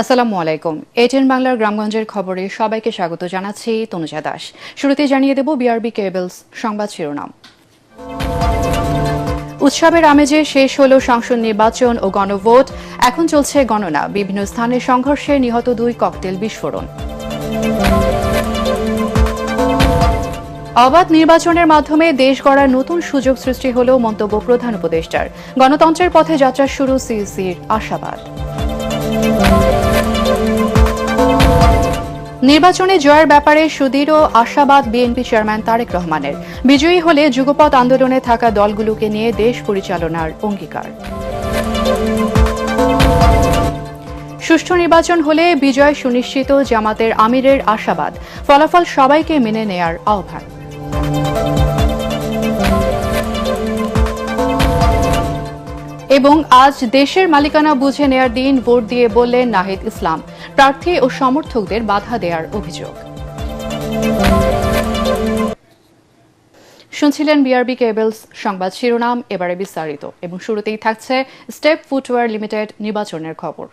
আসসালামু আলাইকুম। এটিএন বাংলার গ্রামগঞ্জের খবরে সবাইকে স্বাগত জানাচ্ছি তনুজা দাস। শুরুতে জানিয়ে দেব বিআরবি কেবলস সংবাদ শিরোনাম। উৎসবের আমেজে শেষ হল সংসদ নির্বাচন ও গণভোট। এখন চলছে গণনা। বিভিন্ন স্থানে সংঘর্ষে নিহত 2 ককটেল বিস্ফোরণ। অবাধ নির্বাচনের মাধ্যমে দেশ গড়ার নতুন সুযোগ সৃষ্টি হল মন্তব্য প্রধান উপদেষ্টার। গণতন্ত্রের পথে যাত্রা শুরু সিইসির আশাবাদ। নির্বাচনে জয়ের ব্যাপারে সুদৃঢ় আশাবাদ বিএনপি চেয়ারম্যান তারেক রহমানের। বিজয়ী হলে যুগপৎ আন্দোলনে থাকা দলগুলোকে নিয়ে দেশ পরিচালনার অঙ্গীকার। সুষ্ঠু নির্বাচন হলে বিজয় সুনিশ্চিত জামাতের আমিরের আশাবাদ। ফলাফল সবাইকে মেনে নেয়ার আহ্বান। এবং আজ দেশের মালিকানা বুঝে নেয়ার দিন, ভোট দিয়ে বললেন নাহিদ ইসলাম। প্রার্থী ও সমর্থকদের বাধা দেওয়ার অভিযোগ। শুনছিলেন বিআরবি কেবলস সংবাদ শিরোনাম, এবারে বিস্তারিত। এবং শুরুতেই থাকছে স্টেপ ফুটওয়্যার লিমিটেড নির্বাচনের খবর।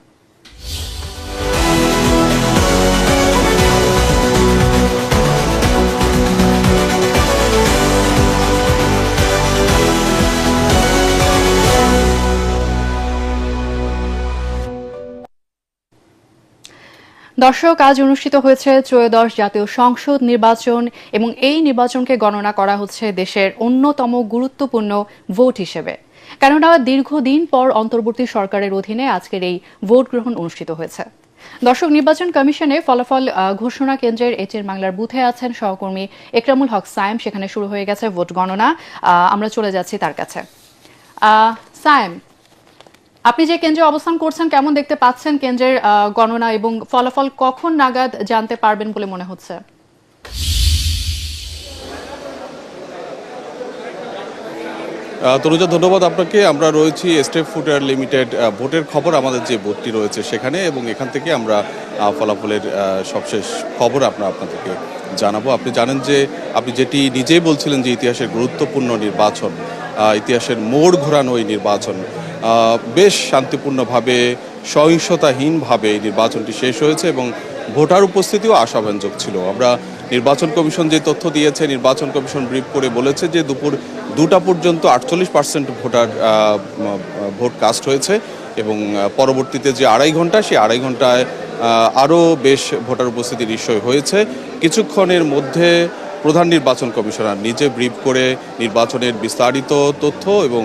দর্শক, আজ অনুষ্ঠিত হয়েছে ত্রয়োদশ জাতীয় সংসদ নির্বাচন এবং এই নির্বাচনকে গণনা করা হচ্ছে দেশের অন্যতম গুরুত্বপূর্ণ ভোট হিসেবে। কেননা দীর্ঘদিন পর অন্তর্বর্তী সরকারের অধীনে আজকের এই ভোট গ্রহণ অনুষ্ঠিত হয়েছে। দর্শক, নির্বাচন কমিশনে ফলাফল ঘোষণা কেন্দ্রের এটিএন বাংলার বুথে আছেন সহকর্মী একরামুল হক সায়েম। সেখানে শুরু হয়ে গেছে ভোট গণনা। আমরা চলে যাচ্ছি তার কাছে। সায়েম, আপনি যে কেন্দ্রে অবস্থান করছেন, কেমন দেখতে পাচ্ছেন কেন্দ্রের গণনা এবং ফলাফল কখন নাগাদ জানতে পারবেন বলে মনে হচ্ছে? তনুজা, ধন্যবাদ আপনাকে। আমরা রয়েছি স্টেপ ফুটওয়্যার লিমিটেড ভোটের খবর আমাদের যে ভোটটি রয়েছে সেখানে, এবং এখান থেকে আমরা ফলাফলের সবশেষ খবর আপনাদেরকে জানাবো। আপনি জানেন যে আপনি যেটি নিজেই বলছিলেন যে ইতিহাসের গুরুত্বপূর্ণ নির্বাচন, ইতিহাসের মোড় ঘোরানো এই নির্বাচন বেশ শান্তিপূর্ণভাবে, সহিংসতাহীনভাবে এই নির্বাচনটি শেষ হয়েছে এবং ভোটার উপস্থিতিও আশাব্যঞ্জক ছিল। আমরা নির্বাচন কমিশন যে তথ্য দিয়েছে, নির্বাচন কমিশন ব্রিফ করে বলেছে যে দুপুর 2টা পর্যন্ত 48% ভোটার ভোট কাস্ট হয়েছে এবং পরবর্তীতে যে 2.5 ঘন্টা, সেই 2.5 ঘন্টায় আরও বেশ ভোটার উপস্থিতি নিশ্চয় হয়েছে। কিছুক্ষণের মধ্যে প্রধান নির্বাচন কমিশনার নিজে ব্রিফ করে নির্বাচনের বিস্তারিত তথ্য এবং